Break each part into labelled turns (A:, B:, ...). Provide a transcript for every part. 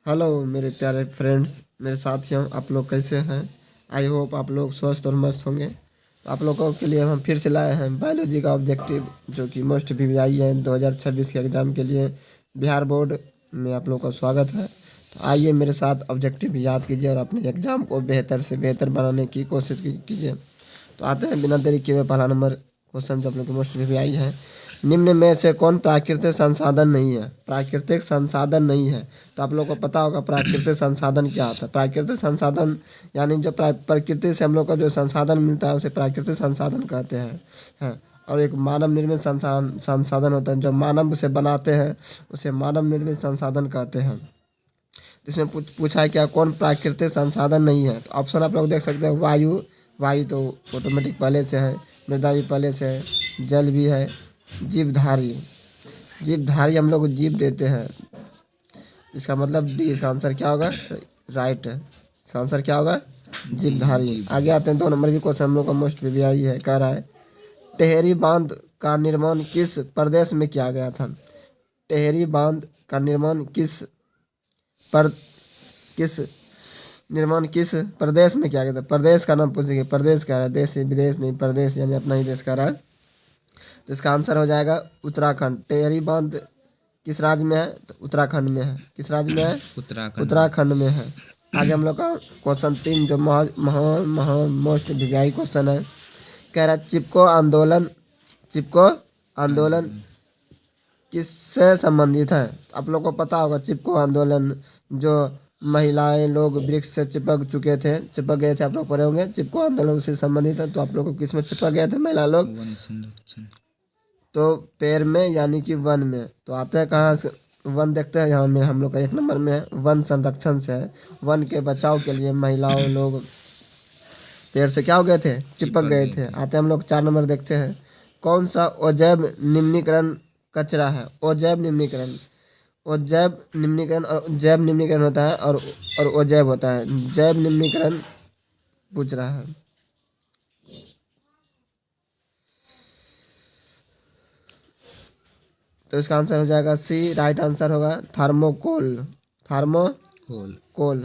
A: Hello मेरे प्यारे friends, मेरे साथियों, आप लोग कैसे हैं? आई होप आप लोग स्वस्थ और मस्त होंगे। तो आप लोगों के लिए हम फिर से लाए हैं बायोलॉजी का ऑब्जेक्टिव, जो कि मोस्ट वीवीआई है 2026 के एग्ज़ाम के लिए। बिहार बोर्ड में आप लोग का स्वागत है। तो आइए मेरे साथ ऑब्जेक्टिव याद कीजिए और अपने एग्ज़ाम को बेहतर से बेहतर बनाने की कोशिश कीजिए। तो आते हैं बिना देरी किए हुए पहला नंबर क्वेश्चन, जो आप लोग के मोस्ट वीवीआई है। निम्न में से कौन प्राकृतिक संसाधन नहीं है? प्राकृतिक संसाधन नहीं है। तो आप लोग को पता होगा प्राकृतिक संसाधन क्या होता है। प्राकृतिक संसाधन यानी जो प्रकृति से हम लोग को जो संसाधन मिलता है उसे प्राकृतिक संसाधन कहते हैं। और एक मानव निर्मित संसाधन संसाधन होता है, जो मानव उसे बनाते हैं उसे मानव निर्मित संसाधन कहते हैं। इसमें पूछा है क्या, कौन प्राकृतिक संसाधन नहीं है? तो ऑप्शन आप लोग देख सकते हैं। वायु, वायु तो ऑटोमेटिक पहले से है। मृदा भी पहले से है। जल भी है। जीवधारी, जीवधारी हम लोग को जीव देते हैं। इसका मतलब डी, इसका आंसर क्या होगा? राइट है। इसका आंसर क्या होगा? जीवधारी। आगे आते हैं 2 नंबर भी क्वेश्चन हम लोग का मोस्ट वीवीआई है। कह रहा है टेहरी बांध का निर्माण किस प्रदेश में किया गया था? टेहरी बांध का निर्माण किस निर्माण किस प्रदेश में किया गया था? प्रदेश का नाम पूछेंगे। प्रदेश क्या है? देश विदेश नहीं, प्रदेश यानी अपना ही देश का रहा है। तो इसका आंसर हो जाएगा उत्तराखंड। टेहरी बांध किस राज्य में है? तो उत्तराखंड में है। किस राज्य में है? उत्तराखंड में है। आगे हम लोग का क्वेश्चन 3, जो मोस्ट वीवीआई क्वेश्चन है। कह रहा है चिपको आंदोलन किससे संबंधित है? आप लोग को पता होगा चिपको आंदोलन, जो महिलाएं लोग वृक्ष से चिपक गए थे। आप लोग पढ़े होंगे। चिपको आंदोलन से संबंधित है। तो आप लोग को किस में चिपक गए थे महिला लोग?
B: वन संरक्षण।
A: तो पेड़ में यानी कि वन में। तो आते हैं कहाँ से? वन देखते हैं यहाँ में हम लोग का 1 नंबर में है वन संरक्षण से है। वन के बचाव के लिए महिलाओं लोग पेड़ से क्या हो गए थे? चिपक गए थे। आते हैं हम लोग 4 नंबर देखते हैं। कौन सा अजैव निम्नीकरण कचरा है? अजैव निम्नीकरण, अजैव निम्नीकरण और जैव निम्नीकरण होता है, और अजैव होता है। जैव निम्नीकरण पूछ रहा है। तो इसका आंसर हो जाएगा सी। राइट आंसर होगा थर्मोकोल। थर्मोकोल।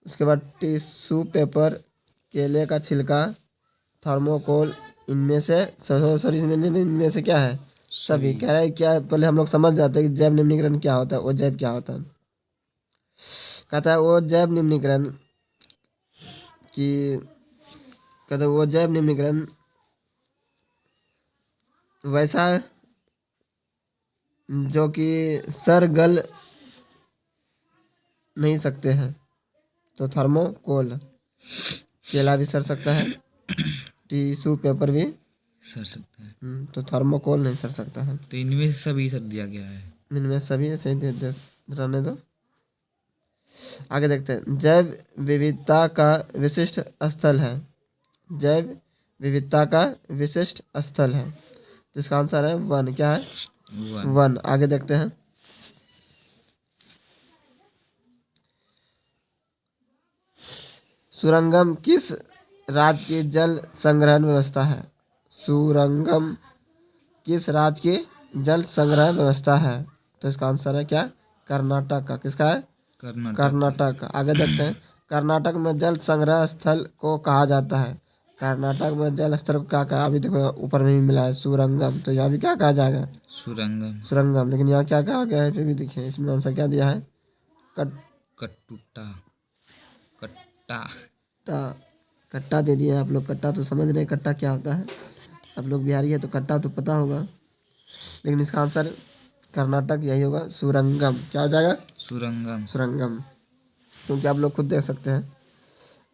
A: उसके बाद टिश्यू पेपर, केले का छिलका, थर्मोकोल, इनमें से सॉरी इनमें से क्या है? सभी। कह रहा है क्या, पहले हम लोग समझ जाते हैं कि जैव निम्नीकरण क्या होता है, वो जैव क्या होता है। कहता है वो जैव निम्नीकरण की कहता है वो जैव निम्नीकरण वैसा है जो कि सर गल नहीं सकते हैं। तो थर्मोकोल। केला भी सड़ सकता है, टिश्यू पेपर भी
B: सर सकता है।
A: तो थर्मोकोल नहीं सड़ सकता है।
B: तो इनमें से सभी सर दिया गया है।
A: इनमें सभी सही दे रहने दो। आगे देखते हैं। जैव विविधता का विशिष्ट स्थल है। जैव विविधता का विशिष्ट स्थल है। तो इसका आंसर है वन। क्या है? वन। आगे देखते हैं। सुरंगम किस राज्य की जल संग्रहण व्यवस्था है? सुरंगम किस राज्य की जल संग्रह व्यवस्था है? तो इसका आंसर है क्या? कर्नाटक का। किसका है? कर्नाटक का। आगे देखते हैं। कर्नाटक में जल संग्रह स्थल को कहा जाता है। कर्नाटक में जल स्थल को क्या कहा? अभी देखो ऊपर में भी मिला है सुरंगम, तो यहाँ भी क्या कहा जाएगा? सुरंगम। लेकिन यहाँ क्या कहा गया है फिर भी देखिए, इसमें आंसर क्या दिया है?
B: कट्टा।
A: कट्टा दे दिया आप लोग। कट्टा तो समझ रहे कट्टा क्या होता है। आप लोग बिहारी है तो कट्टा तो पता होगा, लेकिन इसका आंसर कर्नाटक यही होगा, सुरंगम। क्या हो जाएगा? सुरंगम। क्योंकि आप लोग खुद देख सकते हैं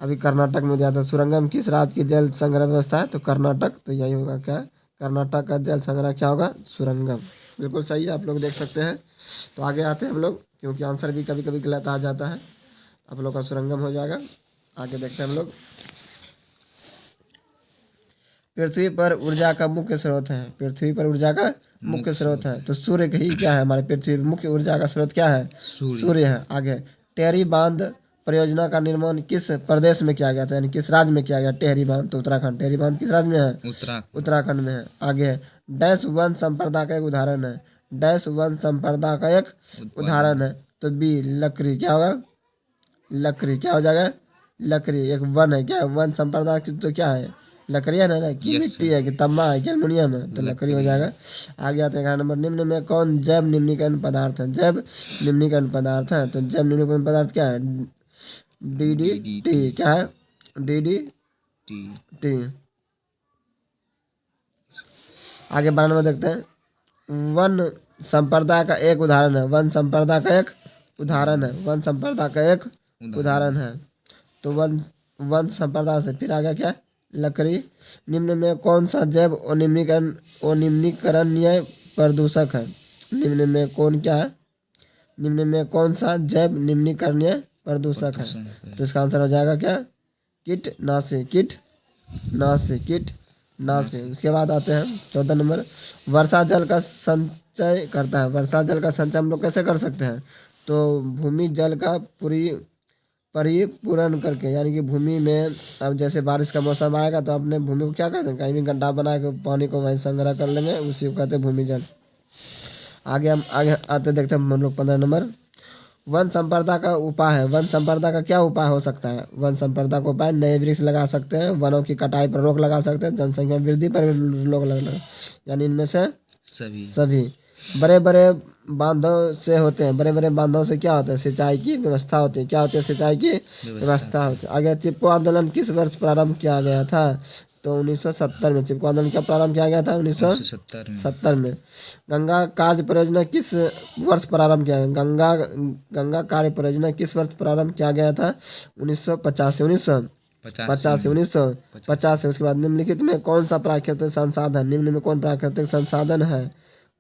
A: अभी कर्नाटक में दिया था। सुरंगम किस राज्य की जल संग्रह व्यवस्था है? तो कर्नाटक। तो यही होगा क्या? कर्नाटक का जल संग्रह क्या होगा? सुरंगम। बिल्कुल सही है, आप लोग देख सकते हैं। तो आगे आते हैं हम लोग, क्योंकि आंसर भी कभी कभी गलत आ जाता है। आप लोग का सुरंगम हो जाएगा। आगे देखते हैं हम लोग। पृथ्वी पर ऊर्जा का मुख्य स्रोत है। पृथ्वी पर ऊर्जा का मुख्य स्रोत है तो सूर्य ही क्या है? हमारे पृथ्वी पर मुख्य ऊर्जा का स्रोत क्या है? सूर्य है। आगे टेहरी बांध परियोजना का निर्माण किस प्रदेश में किया गया था, यानी किस राज्य में किया गया? टेहरी बांध तो उत्तराखंड। टेहरी बांध किस राज्य में है? उत्तराखंड में है। आगे डैश वन संप्रदा का एक उदाहरण है। डैश वन संप्रदा का एक उदाहरण है। तो बी लकड़ी क्या होगा? लकड़ी क्या हो जाएगा? लकड़ी एक वन है। क्या वन संप्रदा की तो क्या है? लकड़ी है ना कि
B: Yes,
A: मिट्टी है कि तंबा है कि एल्युमिनियम है, तो लकड़ी हो जाएगा। आगे आते हैं 11 नंबर। निम्न में कौन जैव निम्नीकरण पदार्थ है? जैव निम्नीकरण पदार्थ है। तो जैव निम्नीकरण पदार्थ क्या है? DDT क्या है? DDT। आगे 12 नंबर देखते हैं। वन संप्रदा का एक उदाहरण है। वन संप्रदा का एक उदाहरण है। वन संप्रदा का एक उदाहरण है। तो वन वन संप्रदा से फिर आगे क्या? लकड़ी। निम्न में कौन सा जैव अनिम्नीकरणीय प्रदूषक है? निम्न में कौन क्या है? निम्न में कौन सा जैव निम्नीकरणीय प्रदूषक है? तो इसका आंसर हो जाएगा क्या? कीटनाशी। कीटनाशी। उसके बाद आते हैं 14 नंबर। वर्षा जल का संचय करता है। वर्षा जल का संचय हम लोग कैसे कर सकते हैं? तो भूमि जल का परिपूरण करके, यानी कि भूमि में अब जैसे बारिश का मौसम आएगा तो अपने भूमि को क्या करते हैं? कहीं भी गड्ढा बना के पानी को वहीं संग्रह कर लेंगे, उसी को कहते हैं भूमि जल। आगे आते देखते हैं हम लोग 15 नंबर। वन संपदा का उपाय है। वन संपदा का क्या उपाय हो सकता है? वन संपदा का उपाय नए वृक्ष लगा सकते हैं, वनों की कटाई पर रोक लगा सकते हैं, जनसंख्या वृद्धि पर रोक लगा, यानी इनमें से सभी। बड़े बड़े बांधों से होते हैं। बड़े बड़े बांधों से क्या होता है? सिंचाई की व्यवस्था होती है। क्या होती है? सिंचाई की व्यवस्था होती है। आगे चिपको आंदोलन किस वर्ष प्रारंभ किया गया था? तो 1970 में चिपको आंदोलन क्या प्रारंभ किया गया था? 1970 में। गंगा कार्य परियोजना किस वर्ष प्रारंभ किया गया? गंगा कार्य परियोजना किस वर्ष प्रारंभ किया गया था? 1985। 1985। उसके बाद निम्नलिखित में कौन सा प्राकृतिक संसाधन? निम्न में कौन प्राकृतिक संसाधन है?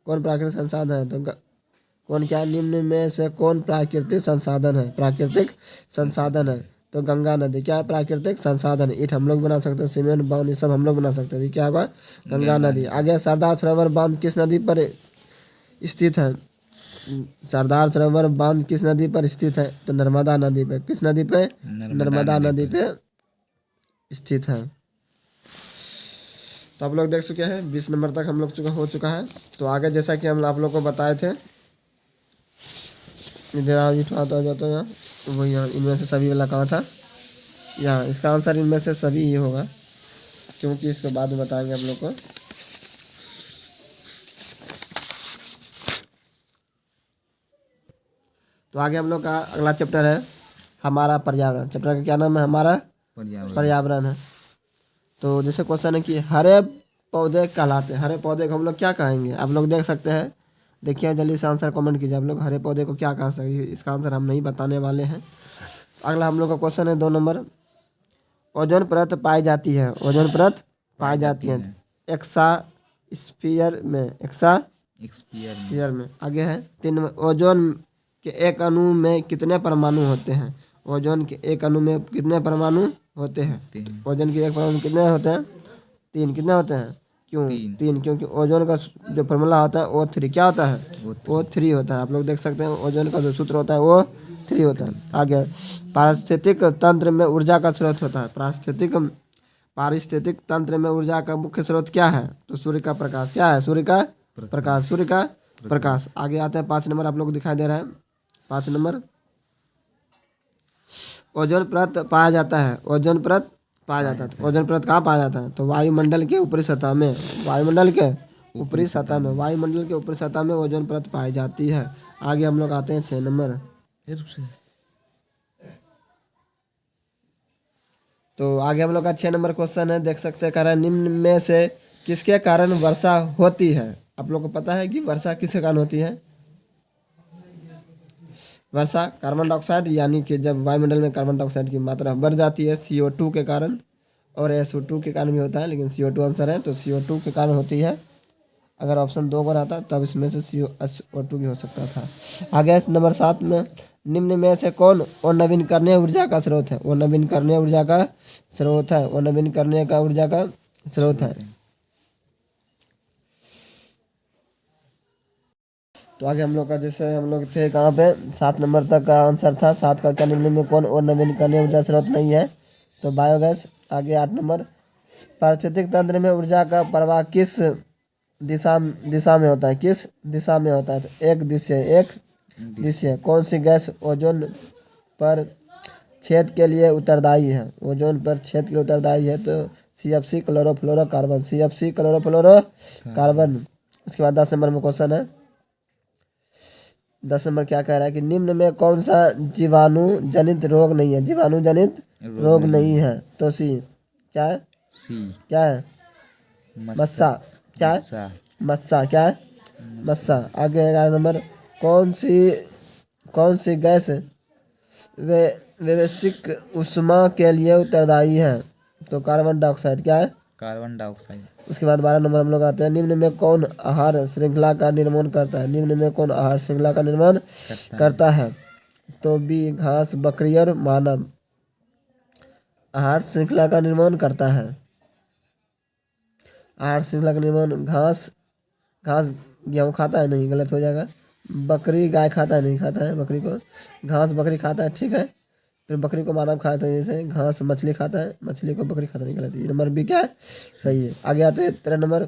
A: कौन प्राकृतिक संसाधन है? तो कौन क्या? निम्न में से कौन प्राकृतिक संसाधन है? प्राकृतिक संसाधन है तो गंगा नदी क्या है? प्राकृतिक संसाधन। ईंट हम लोग बना सकते हैं, सीमेंट बांध ये सब हम लोग बना सकते हैं। क्या होगा? गंगा नदी। आगे सरदार सरोवर बांध किस नदी पर स्थित है? सरदार सरोवर बांध किस नदी पर स्थित है? तो नर्मदा नदी पे। किस नदी पे? नर्मदा नदी पे स्थित है। तो आप लोग देख चुके हैं 20 नंबर तक हम लोग हो चुका है। तो आगे जैसा कि हम आप लोग को बताए थे, इधर जाता है यहाँ, वो यहाँ इनमें से सभी वाला कहाँ था? यहाँ। इसका आंसर इनमें से सभी ही होगा, क्योंकि इसके बाद में बताएंगे हम लोग को। तो आगे हम लोग का अगला चैप्टर है हमारा पर्यावरण। चैप्टर का क्या नाम है? हमारा पर्यावरण है। तो जैसे क्वेश्चन है कि हरे पौधे कहलाते हैं। हरे पौधे को हम लोग क्या कहेंगे? आप लोग देख सकते हैं, देखिए जल्दी से आंसर कमेंट कीजिए। आप लोग हरे पौधे को क्या कह सकते हैं? इसका आंसर हम नहीं बताने वाले हैं। अगला हम लोग का क्वेश्चन है 2 नंबर। ओजोन परत पाई जाती है। ओजोन परत पाई जाती है एक्सोस्फीयर में। आगे है 3 नंबर। ओजोन के एक अणु में कितने परमाणु होते हैं? ओजोन के एक अणु में कितने परमाणु होते हैं? ओजोन के एक परमाणु कितने होते हैं? 3। कितने होते हैं? क्यों 3? क्योंकि ओजोन का जो फॉर्मूला होता है O3 क्या होता है? O3 होता है। आप लोग देख सकते हैं ओजोन का जो सूत्र होता है O3 होता है। आगे पारिस्थितिक तंत्र में ऊर्जा का स्रोत होता है। पारिस्थितिक तंत्र में ऊर्जा का मुख्य स्रोत क्या है? तो सूर्य का प्रकाश। क्या है? सूर्य का प्रकाश। आगे आते हैं 5 नंबर। आप लोग को दिखाई दे रहा है 5 नंबर। ओजोन परत पाया जाता है। ओजोन परत पाया जाता है। तो ओजोन परत कहाँ पाया जाता है? तो वायुमंडल के ऊपरी सतह में। वायुमंडल के ऊपरी सतह में ओजोन परत पाई जाती है। आगे हम लोग आते हैं 6 नंबर। तो आगे हम लोग का 6 नंबर क्वेश्चन है, देख सकते हैं। कारण निम्न में से किसके कारण वर्षा होती है? आप लोग को पता है कि वर्षा किसके कारण होती है? वर्षा कार्बन डाइऑक्साइड, यानी कि जब वायुमंडल में कार्बन डाइऑक्साइड की मात्रा बढ़ जाती है CO2 के कारण, और SO2 के कारण भी होता है, लेकिन CO2 आंसर है तो CO2 के कारण होती है। अगर ऑप्शन 2 को रहता तब इसमें से SO2 भी हो सकता था। आगे नंबर 7 में निम्न में से कौन नवीकरणीय ऊर्जा का स्रोत है? नवीकरणीय ऊर्जा का स्रोत है। तो आगे हम लोग का जैसे हम लोग थे कहाँ पे? 7 नंबर तक का आंसर था। 7 का क्या निम्न में कौन और नवीकरणीय ऊर्जा स्रोत नहीं है? तो बायोगैस। आगे 8 नंबर। पारिस्थितिक तंत्र में ऊर्जा का प्रवाह किस दिशा दिशा में होता है, किस दिशा में होता है? तो एक दिशा। कौन सी गैस ओजोन पर छेद के लिए उत्तरदायी है? ओजोन पर छेद के लिए उत्तरदायी है तो CFC क्लोरोफ्लोरोकार्बन, CFC क्लोरोफ्लोरोकार्बन। उसके बाद 10 नंबर में क्वेश्चन है, 10 नंबर क्या कह रहा है कि निम्न में कौन सा जीवाणु जनित रोग नहीं है? जीवाणु जनित रोग नहीं है तो सी क्या है?
B: सी
A: क्या है? मस्सा। क्या है?
B: मस्सा।
A: मस्सा। क्या है? मस्सा। आगे 11 नंबर, कौन सी गैस वे वैश्विक ऊष्मा के लिए उत्तरदायी है? तो कार्बन डाइऑक्साइड। क्या है?
B: Carbon dioxide.
A: उसके बाद 12 नंबर हम लोग आते हैं, निम्न में कौन आहार श्रृंखला का निर्माण करता है? निम्न में कौन आहार श्रृंखला का निर्माण करता है? तो बी घास, बकरी और मानव आहार श्रृंखला का निर्माण करता है। आहार श्रृंखला का निर्माण घास गेहूँ खाता है? नहीं, गलत हो जाएगा। बकरी गाय खाता है? नहीं खाता है बकरी को। घास बकरी खाता है, ठीक है। फिर बकरी को मानव खाता है, जैसे घास मछली खाता है, मछली को बकरी खाता नहीं, गलत है। ये नंबर बी क्या है? सही है। आगे आते हैं 13 नंबर,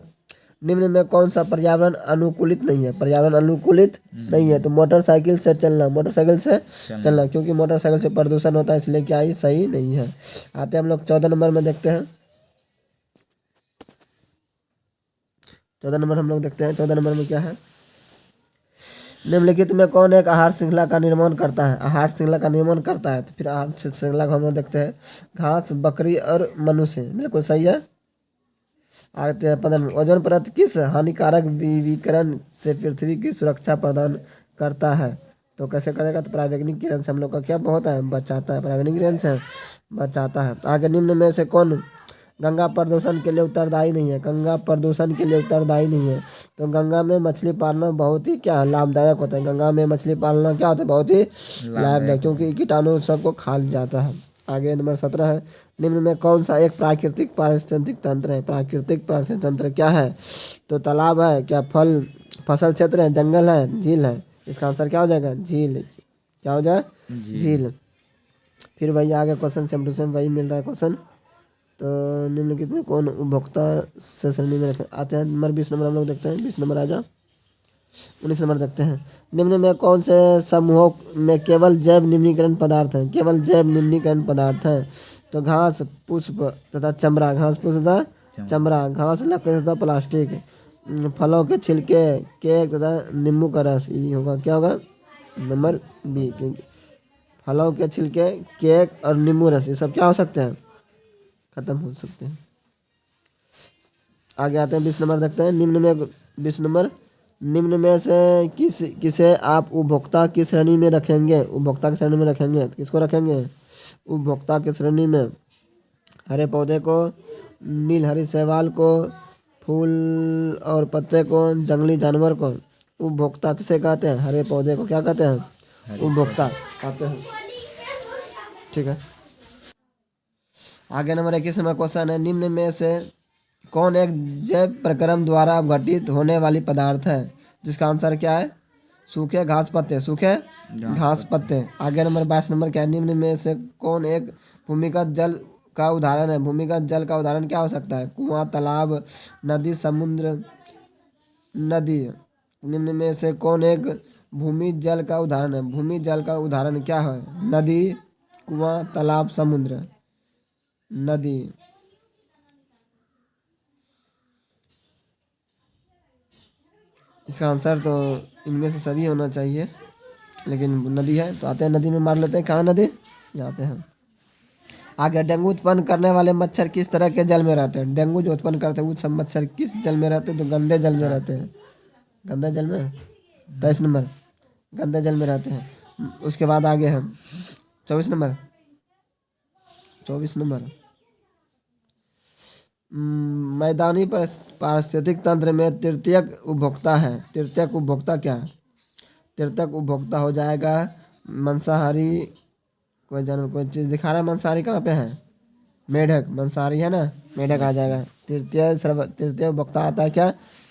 A: निम्न में कौन सा पर्यावरण अनुकूलित नहीं है? पर्यावरण अनुकूलित नहीं है तो मोटरसाइकिल से चलना, क्योंकि मोटरसाइकिल से प्रदूषण होता है, इसलिए क्या ही सही नहीं है। आते हैं हम लोग 14 नंबर में, देखते हैं 14 नंबर हम लोग देखते हैं। 14 नंबर में क्या है, निम्नलिखित में कौन एक आहार श्रृंखला का निर्माण करता है? आहार श्रृंखला का निर्माण करता है तो फिर आहार श्रृंखला को हम लोग देखते हैं, घास, बकरी और मनुष्य। बिल्कुल सही है। आते हैं 15 में, ओजोन परत किस हानिकारक विकिरण से पृथ्वी की सुरक्षा प्रदान करता है? तो कैसे करेगा? तो पराबैंगनी किरण से हम लोग का क्या होता है? बचाता है। पराबैंगनी किरण से बचाता है। आगे निम्न में से कौन गंगा प्रदूषण के लिए उत्तरदायी नहीं है? गंगा प्रदूषण के लिए उत्तरदायी नहीं है तो गंगा में मछली पालना बहुत ही क्या लाभदायक होता है? गंगा में मछली पालना क्या होता है? बहुत ही लाभदायक, क्योंकि कीटाणु सबको खा जाता है। आगे नंबर 17 है, निम्न में कौन सा एक प्राकृतिक पारिस्थितिक तंत्र है? प्राकृतिक पारिस्थितिक तंत्र क्या है? तो तालाब है, क्या फसल क्षेत्र है, जंगल है, झील है? इसका आंसर क्या हो जाएगा? झील। क्या हो जाए? झील। फिर वही आगे क्वेश्चन सेम टू सेम वही मिल रहा है क्वेश्चन। तो निम्नलिखित में कौन उपभोक्ता से श्रेणी में रखे? आते हैं नंबर 20 नंबर हम लोग देखते हैं। 20 नंबर आ जाओ। 19 नंबर देखते हैं, निम्न में कौन से समूहों में केवल जैव निम्नीकरण पदार्थ हैं? केवल जैव निम्नीकरण पदार्थ हैं तो घास, पुष्प तथा चमड़ा। घास, पुष्प तथा चमड़ा। घास, लकड़ी तथा प्लास्टिक। फलों के छिलके, केक तथा नींबू का रस। ये होगा, क्या होगा? नंबर बी, क्योंकि फलों के छिलके, केक और नींबू रस ये सब क्या हो सकते हैं? खत्म हो सकते हैं। आगे आते हैं 20 नंबर देखते हैं, निम्न में 20 नंबर, निम्न में से किसे आप उपभोक्ता की श्रेणी में रखेंगे? उपभोक्ता की श्रेणी में रखेंगे तो किसको रखेंगे? उपभोक्ता की श्रेणी में हरे पौधे को, नीलहरी शैवाल को, फूल और पत्ते को, जंगली जानवर को। उपभोक्ता किसे कहते हैं? हरे पौधे को क्या कहते हैं? उपभोक्ता कहते हैं, ठीक है। आगे नंबर 21 नंबर क्वेश्चन है, निम्न में से कौन एक जैव प्रक्रम द्वारा अपघटित होने वाली पदार्थ है? जिसका आंसर क्या है? सूखे घास पत्ते। सूखे घास पत्ते। आगे नंबर 22 नंबर क्या है, निम्न में से कौन एक भूमिगत जल का उदाहरण है? भूमिगत जल का उदाहरण क्या हो सकता है? कुआं, तालाब, नदी, समुद्र। नदी। निम्न में से कौन एक भूमि जल का उदाहरण है? भूमि जल का उदाहरण क्या है? नदी, कुआं, तालाब, समुद्र। नदी। इसका आंसर तो इनमें से सभी होना चाहिए, लेकिन नदी है तो आते हैं नदी में मार लेते हैं। कहाँ नदी? यहाँ पे है। आगे, डेंगू उत्पन्न करने वाले मच्छर किस तरह के जल में रहते हैं? डेंगू जो उत्पन्न करते हैं वो सब मच्छर किस जल में रहते हैं? तो गंदे जल में रहते हैं। गंदे जल में 23 नंबर, गंदे जल में रहते हैं। उसके बाद आगे हम 24 नंबर, 24 नंबर, मैदानी पारिस्थितिक तंत्र में तृतीयक उपभोक्ता है। तृतीयक उपभोक्ता क्या है? तृतीयक उपभोक्ता हो जाएगा मांसाहारी। कोई जानवर, कोई चीज़ दिखा रहा है मांसाहारी कहाँ पे है? मेढक, मांसाहारी है ना, मेढक आ जाएगा। तृतीय उपभोक्ता आता है क्या?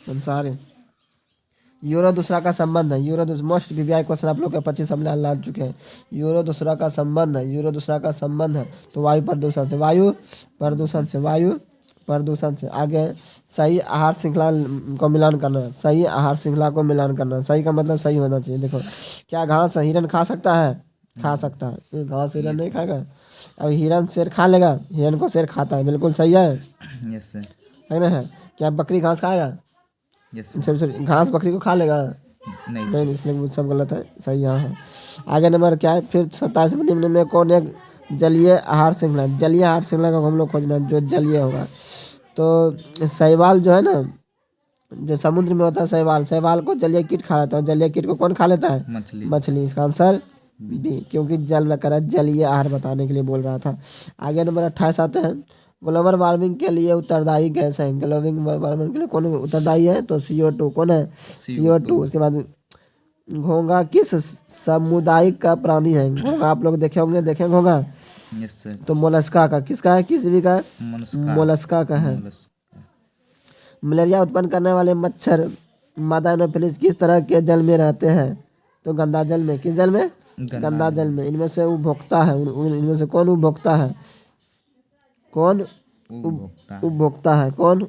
A: मांसाहारी। यूरो दूसरा का संबंध है। यूरो मोस्ट वीवीआई क्वेश्चन आप लोग के 25 हमले ला चुके हैं। यूरो दूसरा का संबंध है। यूरो दूसरा का संबंध है तो वायु प्रदूषण से। वायु प्रदूषण से। वायु प्रदूषण से। आगे सही आहार श्रृंखला को मिलान करना, सही आहार श्रृंखला को मिलान करना। सही का मतलब सही होना चाहिए। देखो, क्या घास हिरन खा सकता है? खा सकता है। घास हिरन नहीं खाएगा। अब हिरन शेर खा लेगा? हिरन को शेर खाता है, बिल्कुल सही है।
B: Yes sir.
A: है ना? है क्या बकरी घास खाएगा?
B: Yes sir.
A: सॉरी सॉरी, घास बकरी को खा लेगा?
B: नहीं
A: नहीं,
B: सर।
A: इसलिए सब गलत है, सही यहाँ है। आगे नंबर क्या है फिर? 27 निम्न में कौन एक जलीय आहार श्रृंखला? जलीय आहार श्रृंखला का हम लोग खोजना है, जो जलीय होगा। तो शैवाल जो है ना, जो समुद्र में होता है शैवाल, शैवाल को जलीय कीट खा लेता है। जलीय कीट को कौन खा लेता है?
B: मछली।
A: मछली। इसका आंसर बी, क्योंकि जल लगा जलीय आहार बताने के लिए बोल रहा था। आगे नंबर 28 आते हैं। ग्लोबल वार्मिंग के लिए उत्तरदायी गैस है। ग्लोबल वार्मिंग के लिए कौन उत्तरदायी है? तो CO2। कौन है? CO2। उसके बाद घोंघा किस सामुदायिक का प्राणी है? घोंघा आप लोग देखे होंगे, देखे घोंघा?
B: Yes sir.
A: तो मोलस्का का। किसका है? किस भी का?
B: मोलस्का।
A: मोलस्का का है।
B: मोलस्का।
A: मलेरिया उत्पन्न करने वाले मच्छर मादा एनोफिलिस किस तरह के जल में रहते हैं? तो गंदा जल में। किस जल में? गंदा जल में। इनमें से उपभोक्ता है, इनमें से कौन उपभोक्ता है? कौन उपभोक्ता है? कौन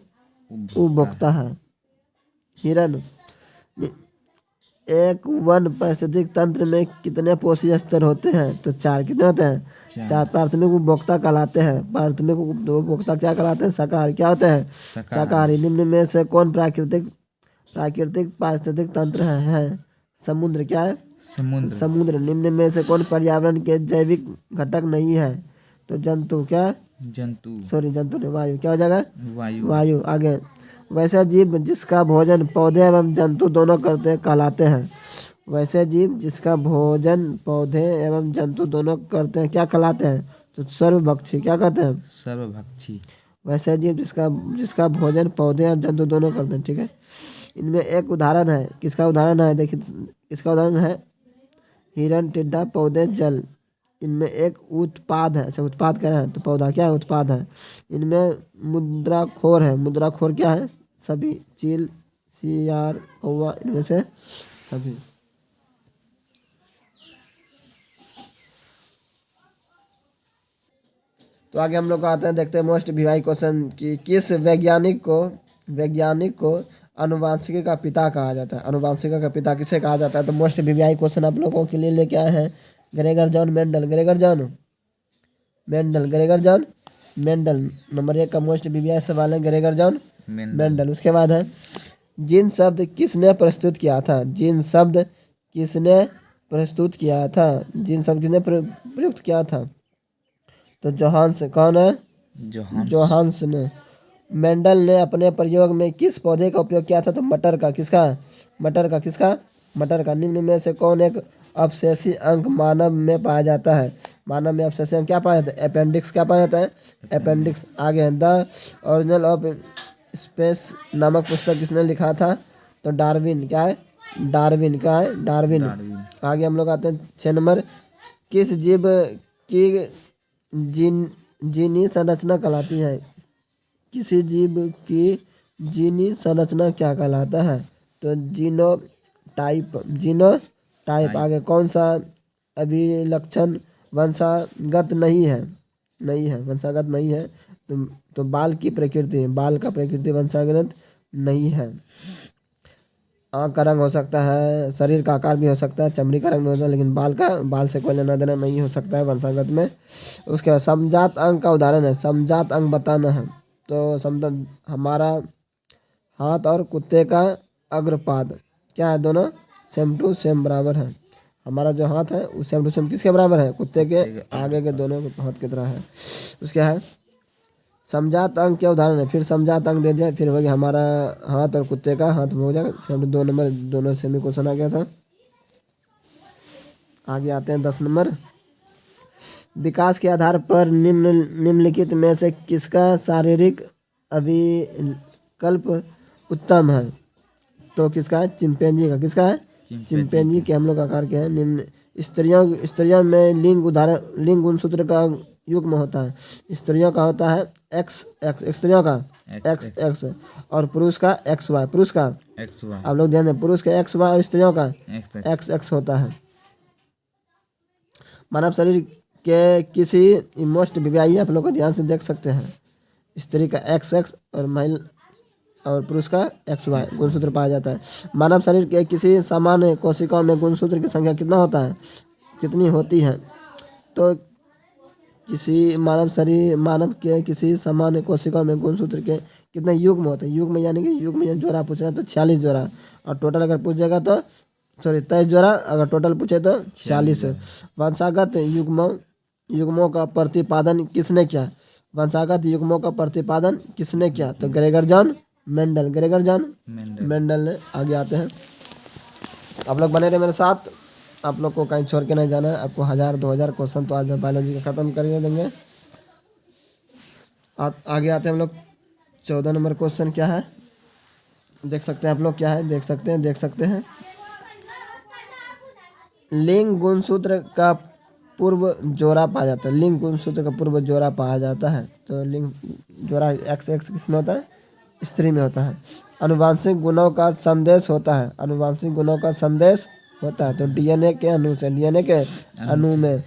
A: उपभोक्ता है? हिरन। एक वन पारिस्थितिक तंत्र में कितने पोषक स्तर होते हैं? तो 4। कितने होते हैं? 4। प्राथमिक उपभोक्ता कहलाते हैं। प्राथमिक उपभोक्ता क्या कहलाते हैं? शाकाहारी। क्या होते हैं? शाकाहारी। निम्न में से कौन प्राकृतिक पारिस्थितिक तंत्र है? समुद्र। क्या है? समुद्र। निम्न में से कौन पर्यावरण के जैविक घटक नहीं है? तो जंतु। क्या? सॉरी, जंतु नहीं, वायु। क्या हो जाएगा? वायु। आगे, वैसे जीव जिसका भोजन पौधे एवं जंतु दोनों करते हैं कहलाते हैं। वैसे जीव जिसका भोजन पौधे एवं जंतु दोनों करते हैं क्या कहलाते हैं? तो सर्वभक्षी। क्या कहते हैं?
B: सर्वभक्षी।
A: वैसे जीव जिसका भोजन पौधे और जंतु दोनों करते हैं। ठीक है। इनमें एक उदाहरण है। किसका उदाहरण है? देखिए, इसका उदाहरण है हिरन, टिड्डा, पौधे, जल। इनमें एक उत्पाद है। अच्छा, उत्पाद क्या है? तो पौधा। क्या है? उत्पाद है। इनमें मुद्राखोर है। मुद्राखोर क्या है? सभी। चील, सियार, कौवा, इनमें से सभी। तो आगे हम लोग आते हैं, देखते हैं मोस्ट वीआई क्वेश्चन कि किस वैज्ञानिक को अनुवांशिकी का पिता कहा जाता है? अनुवांशिकी का पिता किसे कहा जाता है? तो मोस्ट वीआई क्वेश्चन आप लोगों के लिए लेके आए हैं Gregor John Mendel. Gregor John Mendel number 1 का मोस्ट वीआई सवाल है, ग्रेगर जॉन मेंडल। उसके बाद है जीन शब्द किसने प्रस्तुत किया था? जीन शब्द किसने प्रस्तुत किया था? जीन शब्द किसने प्रयुक्त किया था? तो जोहान्स। कौन है? जोहान्स ने। मेंडल ने अपने प्रयोग में किस पौधे का उपयोग किया था? तो मटर का। किसका? मटर का। निम्न में से कौन एक अपसेसी अंग मानव में पाया जाता है? मानव में अपसेसी अंग क्या पाया जाता है? अपेंडिक्स। क्या पाया जाता है? अपेंडिक्स। आगे द ओरिजिनल ऑफ स्पेस नामक पुस्तक किसने लिखा था? तो डार्विन। क्या है? डार्विन। क्या है? डार्विन। आगे हम लोग आते हैं 6 नंबर। किस जीव की जीनी संरचना कहलाती है? किसी जीव की जीनी संरचना क्या कहलाता है? तो जीनोटाइप। आगे कौन सा अभिलक्षण वंशागत नहीं है? वंशागत नहीं है। तो बाल की प्रकृति। बाल का प्रकृति वंशागत नहीं है। आँख का रंग हो सकता है, शरीर का आकार भी हो सकता है, चमड़ी का रंग भी होता है, लेकिन बाल से कोई लेना देना नहीं हो सकता है वंशागत में। उसके बाद समजात अंग का उदाहरण है। समजात अंग बताना है। तो हमारा हाथ और कुत्ते का अग्रपाद क्या है? दोनों सेम टू सेम बराबर है। हमारा जो हाथ है वो सेम टू सेम किसके बराबर है? कुत्ते के आगे के दोनों हाथ की तरह है। उसके है समजात अंग के उदाहरण है। फिर समजात अंग दे दिया, फिर हो गया हमारा हाथ और कुत्ते का हाथ हो जाएगा सेम। 2 नंबर दोनों सेमी क्वेश्चन आ गया था। आगे आते हैं 10 नंबर। विकास के आधार पर निम्नलिखित में से किसका शारीरिक अभिकल्प उत्तम है? तो किसका है? चिंपैंजी का। किसका है? चिंपैंजी के हम लोग आकार के हैं। निम्न स्त्रियों में लिंग गुणसूत्र का युग्म होता है। स्त्रियों का होता है एक्स। स्त्रियों का एक्स और पुरुष का XY। पुरुष का XY। आप लोग ध्यान दें, पुरुष का XY और स्त्रियों का XX होता है। मानव शरीर के किसी मोस्ट वीआई आप लोग को ध्यान से देख सकते हैं। स्त्री का XX और महिला और पुरुष का XY गुणसूत्र पाया जाता है। मानव शरीर के किसी सामान्य कोशिकाओं में गुणसूत्र की संख्या कितना होता है, कितनी होती है? तो मानव के किसी सामान्य कोशिकाओं में गुणसूत्र के कितने युग्म होते हैं? युग्म यानी कि युग्म या जोड़ा पूछ रहे हैं तो 46 जोड़ा, और टोटल अगर पूछ जाएगा तो 23 जोड़ा, अगर टोटल पूछे तो 46। वंशागत युग्मों का प्रतिपादन किसने किया? वंशागत युग्मों का प्रतिपादन किसने किया? तो ग्रेगर जॉन मेंडल ने। आगे आते हैं, आप लोग बने रहे मेरे साथ, आप लोग को कहीं छोड़ के नहीं जाना है। आपको 1000-2000 क्वेश्चन तो आज बायोलॉजी का ख़त्म कर देंगे। आगे आते हैं हम लोग। 14 नंबर क्वेश्चन क्या है देख सकते हैं आप लोग, क्या है देख सकते हैं। लिंग गुणसूत्र का पूर्व जोड़ा पाया जाता है। लिंग गुणसूत्र का पूर्व जोड़ा पाया जाता है। तो लिंग जोड़ा XX किसमें होता है? स्त्री में होता है। आनुवांशिक गुणों का संदेश होता है। तो DNA के अणु में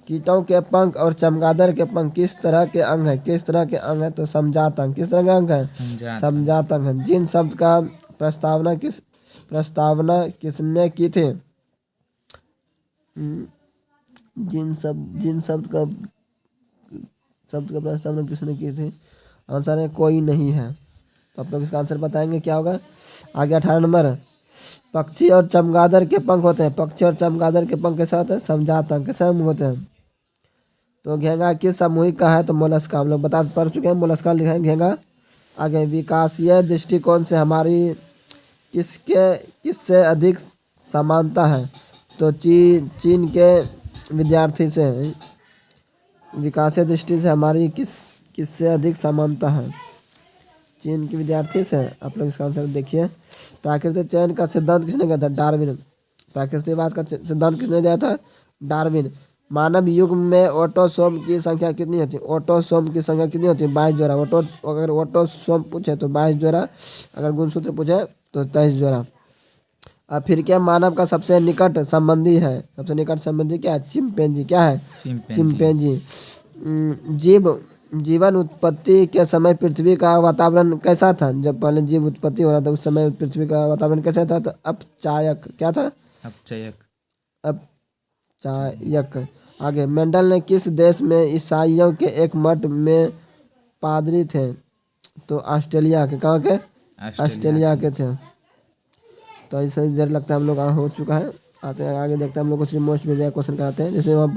A: कीटों के पंख और चमगादड़ के पंख किस तरह के अंग है? तो समजात अंग। किस तरह के अंग है? समजात अंग है। जिन शब्द का प्रस्तावना किसने की थी? जिन शब्द का प्रस्तावना किसने की थी? आंसर है कोई नहीं है। तो आप लोग इसका आंसर बताएंगे क्या होगा। आगे 18 नंबर, पक्षी और चमगादड़ के पंख होते हैं। पक्षी और चमगादड़ के पंख कैसे होते हैं? समजात अंग। कैसे होते हैं? तो घेंगा किस समूहिक का है? तो मोलस्का। हम लोग पढ़ चुके हैं, मोलस्का लिखा है घेंगा। आगे विकासीय दृष्टिकोण से हमारी किससे अधिक समानता है? तो चीन के विद्यार्थी से। विकासीय दृष्टि से हमारी किससे अधिक समानता है? चीन के विद्यार्थी से। आप लोग इसका आंसर देखिए। प्राकृतिक चयन का सिद्धांत किसने दिया था? डार्विन। प्राकृतिकवाद का सिद्धांत किसने दिया था? डार्विन। मानव युग में ऑटोसोम की संख्या कितनी होती है? ऑटोसोम की संख्या कितनी होती है? 22 जोड़ा। अगर ऑटोसोम पूछे तो 22 जोड़ा, अगर गुणसूत्र पूछे तो 23 जोड़ा। और फिर क्या मानव का सबसे निकट संबंधी है? सबसे निकट संबंधी क्या है? चिंपैंजी। क्या है? चिंपैंजी। जीवन उत्पत्ति के समय पृथ्वी का वातावरण कैसा था? जब पहले जीव उत्पत्ति हो रहा था उस समय पृथ्वी का वातावरण कैसा था? तो अपचायक। क्या था? अपचायक। आगे, मेंडल ने किस देश में ईसाइयों के एक मठ में पादरी थे? तो ऑस्ट्रेलिया के। कहाँ के? ऑस्ट्रेलिया के थे। तो ऐसे देर लगता है हम लोग हो चुका है। आते हैं आगे, देखते हैं हम लोग कुछ मोस्ट भेजा क्वेश्चन कराते हैं। जैसे वहाँ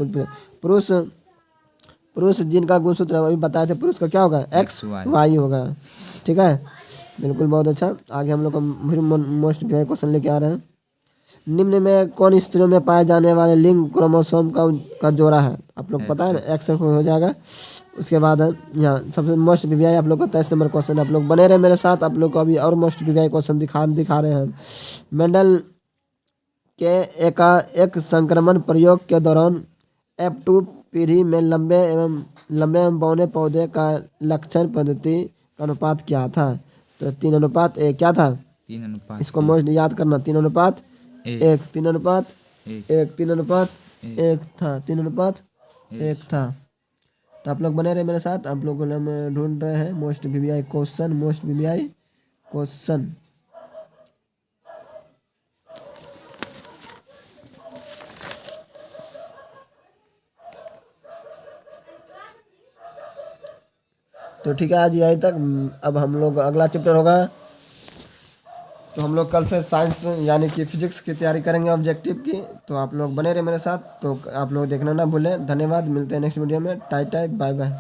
A: पुरुष जिनका गुणसूत्र अभी बताए थे, पुरुष का क्या होगा? XY होगा। ठीक है, बिल्कुल, बहुत अच्छा। आगे हम लोग फिर मोस्ट भेजा क्वेश्चन लेके आ रहे हैं। निम्न में कौन स्त्रियों में पाए जाने वाले लिंग क्रोमोसोम का जोड़ा है? आप लोग पता है ना, X हो जाएगा। उसके बाद यहाँ सबसे मोस्ट वीवीआई आप लोग को 23 नंबर क्वेश्चन। आप लोग बने रहे मेरे साथ, आप लोग को अभी और मोस्ट वीवीआई क्वेश्चन दिखा रहे हैं। मेंडल के एक संक्रमण प्रयोग के दौरान F2 पीढ़ी में लंबे एवं बौने पौधे का लक्षण पद्धति का अनुपात क्या था? तो 3:1। क्या था?
B: 3:1।
A: इसको मोस्ट याद करना, 3:1, 3:1, 3:1 था, 3:1 था। तो आप लोग बने रहे मेरे साथ, आप लोग हम ढूंढ रहे हैं मोस्ट वीवीआई क्वेश्चन। तो ठीक है, आज यहीं तक। अब हम लोग अगला चैप्टर होगा तो हम लोग कल से साइंस यानी कि फिजिक्स की तैयारी करेंगे, ऑब्जेक्टिव की। तो आप लोग बने रहे मेरे साथ, तो आप लोग देखना ना भूलें। धन्यवाद, मिलते हैं नेक्स्ट वीडियो में। टाटा, बाय बाय।